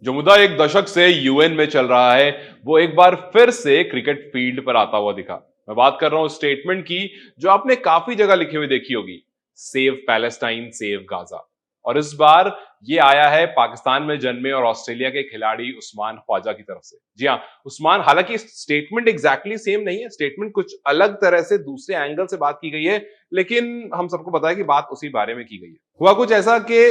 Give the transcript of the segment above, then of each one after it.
जो मुद्दा एक दशक से यूएन में चल रहा है, वो एक बार फिर से क्रिकेट फील्ड पर आता हुआ दिखा। मैं बात कर रहा हूं स्टेटमेंट की, जो आपने काफी जगह लिखी हुई देखी होगी। Save Palestine, save Gaza. और इस बार ये आया है पाकिस्तान में जन्मे और ऑस्ट्रेलिया के खिलाड़ी उस्मान ख्वाजा की तरफ से। जी हाँ, उस्मान, हालांकि स्टेटमेंट एग्जैक्टली सेम नहीं है, स्टेटमेंट कुछ अलग तरह से दूसरे एंगल से बात की गई है, लेकिन हम सबको पता है कि बात उसी बारे में की गई है। हुआ कुछ ऐसा कि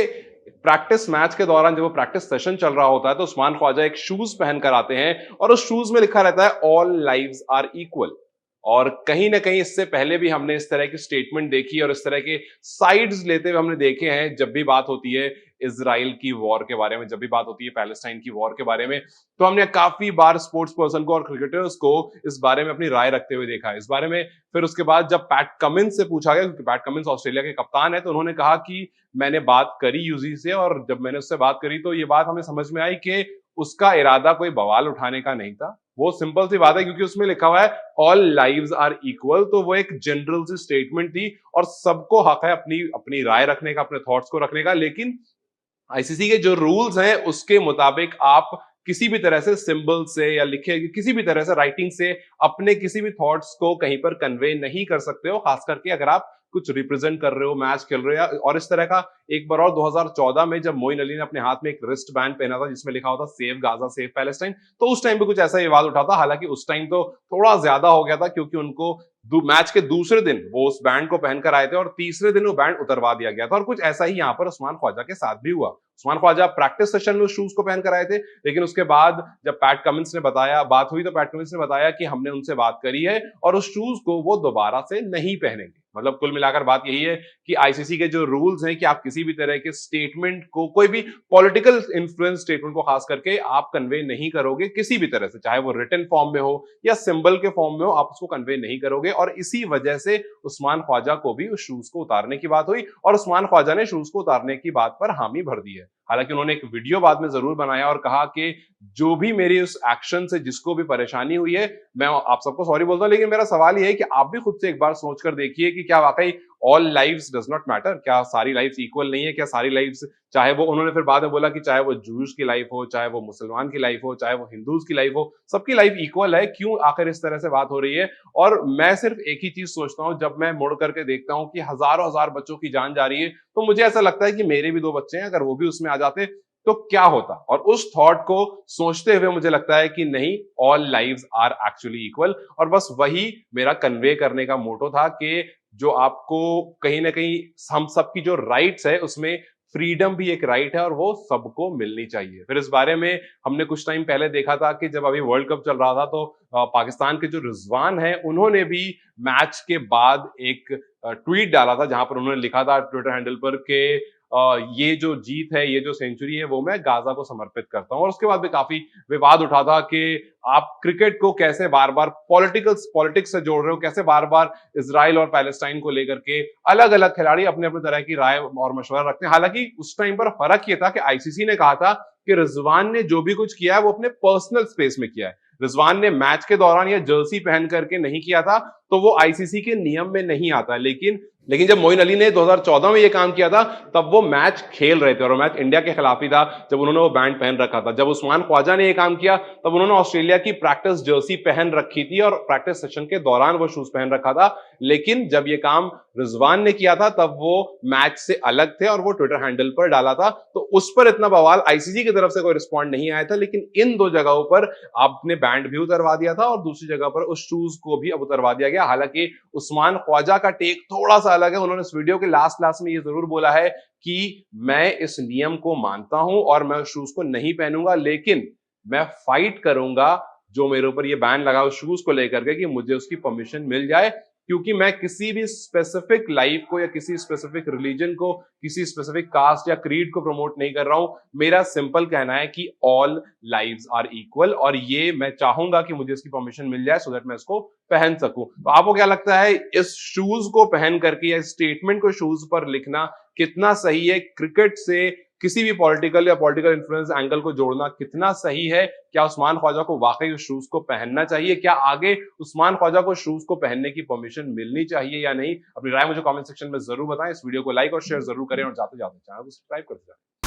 प्रैक्टिस मैच के दौरान जब वो प्रैक्टिस सेशन चल रहा होता है तो उस्मान ख्वाजा एक शूज पहन कर आते हैं और उस शूज में लिखा रहता है ऑल लाइव्स आर इक्वल। और कहीं ना कहीं इससे पहले भी हमने इस तरह की स्टेटमेंट देखी और इस तरह के साइड्स लेते हुए हमने देखे हैं जब भी बात होती है इसराइल की वॉर के बारे में, जब भी बात होती है पैलेस्टाइन की वॉर के बारे में। तो हमने काफी बार स्पोर्ट्स पर्सन को और क्रिकेटर्स को इस बारे में अपनी राय रखते हुए देखा है इस बारे में। फिर उसके बाद जब पैट कमिंस से पूछा गया, क्योंकि पैट कमिंस ऑस्ट्रेलिया के कप्तान है, तो उन्होंने कहा कि मैंने बात करी यूजी से, और जब मैंने उससे बात करी तो ये बात हमें समझ में आई कि उसका इरादा कोई बवाल उठाने का नहीं था। वो सिंपल सी बात है, क्योंकि उसमें लिखा हुआ है ऑल लाइव्स आर इक्वल, तो वो एक जनरल सी स्टेटमेंट थी और सबको हक है अपनी अपनी राय रखने का, अपने थॉट्स को रखने का। लेकिन आईसीसी के जो रूल्स हैं उसके मुताबिक आप किसी भी तरह से सिंबल से या लिखे किसी भी तरह से राइटिंग से अपने किसी भी थॉट्स को कहीं पर कन्वे नहीं कर सकते हो, खास करके अगर आप कुछ रिप्रेजेंट कर रहे हो, मैच खेल रहे हो। और इस तरह का एक बार और 2014 में जब मोइन अली ने अपने हाथ में एक रिस्ट बैंड पहना था जिसमें लिखा होता सेव गाजा सेव पैलेस्टाइन, तो उस टाइम पे कुछ ऐसा विवाद उठा था। हालांकि उस टाइम तो थोड़ा ज्यादा हो गया था, क्योंकि उनको मैच के दूसरे दिन वो उस बैंड को पहनकर आए थे और तीसरे दिन वो बैंड उतरवा दिया गया था। और कुछ ऐसा ही यहाँ पर उस्मान ख्वाजा के साथ भी हुआ। उस्मान ख्वाजा प्रैक्टिस सेशन में शूज को पहनकर आए थे, लेकिन उसके बाद जब पैट कमिंस ने बताया, बात हुई, तो पैट कमिंस ने बताया कि हमने उनसे बात करी है और उस शूज को वो दोबारा से नहीं पहनेंगे। मतलब कुल मिलाकर बात यही है कि आईसीसी के जो रूल्स हैं कि आप किसी भी तरह के स्टेटमेंट को, कोई भी पॉलिटिकल इन्फ्लुएंस स्टेटमेंट को खास करके आप कन्वे नहीं करोगे किसी भी तरह से, चाहे वो रिटन फॉर्म में हो या सिंबल के फॉर्म में हो, आप उसको कन्वे नहीं करोगे। और इसी वजह से उस्मान ख्वाजा को भी उस शूज को उतारने की बात हुई और उस्मान ख्वाजा ने शूज को उतारने की बात पर हामी भर दी है। हालांकि उन्होंने एक वीडियो बाद में जरूर बनाया और कहा कि जो भी मेरी उस एक्शन से जिसको भी परेशानी हुई है, मैं आप सबको सॉरी बोलता हूं, लेकिन मेरा सवाल यह है कि आप भी खुद से एक बार सोचकर देखिए कि क्या वाकई all lives does not matter? क्या सारी लाइव्स इक्वल नहीं है? क्या सारी लाइव्स, चाहे वो, उन्होंने फिर बाद में बोला कि चाहे वो जूस की लाइफ हो, चाहे वो मुसलमान की लाइफ हो, चाहे वो हिंदूज की लाइफ हो, सबकी लाइफ इक्वल है। क्यों आखिर इस तरह से बात हो रही है? और मैं सिर्फ एक ही चीज सोचता हूं, जब मैं मुड़ करके देखता हूं कि हजारों हजार बच्चों की जान जा रही है, तो मुझे ऐसा लगता है कि मेरे भी दो बच्चे हैं, अगर वो भी उसमें आ जाते तो क्या होता। और उस थॉट को सोचते हुए मुझे लगता है कि नहीं, all lives are actually equal. और बस वही मेरा कन्वे करने का मोटो था कि जो आपको कहीं ना कहीं, हम सबकी जो राइट्स है उसमें फ्रीडम भी एक राइट है और वो सबको मिलनी चाहिए। फिर इस बारे में हमने कुछ टाइम पहले देखा था कि जब अभी वर्ल्ड कप चल रहा था तो पाकिस्तान के जो रिजवान है उन्होंने भी मैच के बाद एक ट्वीट डाला था जहां पर उन्होंने लिखा था ट्विटर हैंडल पर कि ये जो जीत है, ये जो सेंचुरी है, वो मैं गाजा को समर्पित करता हूं। और उसके बाद भी काफी विवाद उठा था कि आप क्रिकेट को कैसे बार बार पॉलिटिक्स से जोड़ रहे हो, कैसे बार बार इसराइल और पैलेस्टाइन को लेकर के अलग अलग खिलाड़ी अपने अपने तरह की राय और मशवरा रखते हैं। हालांकि उस टाइम पर फर्क ये था कि आईसीसी ने कहा था कि रिजवान ने जो भी कुछ किया है वो अपने पर्सनल स्पेस में किया है। रिजवान ने मैच के दौरान या जर्सी पहन करके नहीं किया था, तो वो आईसीसी के नियम में नहीं आता। लेकिन जब मोइन अली ने 2014 में ये काम किया था, तब वो मैच खेल रहे थे और मैच इंडिया के खिलाफ ही था जब उन्होंने वो बैंड पहन रखा था। जब उस्मान ख्वाजा ने ये काम किया तब उन्होंने ऑस्ट्रेलिया की प्रैक्टिस जर्सी पहन रखी थी और प्रैक्टिस सेशन के दौरान वो शूज पहन रखा था। लेकिन जब ये काम रिजवान ने किया था तब वो मैच से अलग थे और वो ट्विटर हैंडल पर डाला था, तो उस पर इतना बवाल आईसीसी की तरफ से कोई रिस्पॉन्ड नहीं आया था। लेकिन इन दो जगहों पर आपने बैंड भी उतरवा दिया था और दूसरी जगह पर उस शूज को भी अब उतरवा दिया गया। हालांकि उस्मान ख्वाजा का टेक थोड़ा सा अलग है। उन्होंने इस वीडियो के लास्ट में ये जरूर बोला है कि मैं इस नियम को मानता हूं और मैं शूज को नहीं पहनूंगा, लेकिन मैं फाइट करूंगा जो मेरे ऊपर ये बैन लगा उस शूज को लेकर के, कि मुझे उसकी परमिशन मिल जाए। क्योंकि मैं किसी भी स्पेसिफिक लाइफ को या किसी स्पेसिफिक रिलीजन को, किसी स्पेसिफिक कास्ट या क्रीड को प्रमोट नहीं कर रहा हूं। मेरा सिंपल कहना है कि ऑल लाइव्स आर इक्वल, और ये मैं चाहूंगा कि मुझे इसकी परमिशन मिल जाए सो दैट मैं इसको पहन सकूं। तो आपको क्या लगता है, इस शूज को पहन करके या स्टेटमेंट को शूज पर लिखना कितना सही है? क्रिकेट से किसी भी पॉलिटिकल या पॉलिटिकल इन्फ्लुएंस एंगल को जोड़ना कितना सही है? क्या उस्मान ख्वाजा को वाकई उस शूज को पहनना चाहिए? क्या आगे उस्मान ख्वाजा को शूज को पहनने की परमिशन मिलनी चाहिए या नहीं? अपनी राय मुझे कमेंट सेक्शन में जरूर बताएं। इस वीडियो को लाइक और शेयर जरूर करें और जाते जाते चैनल को सब्सक्राइब करते जाएं।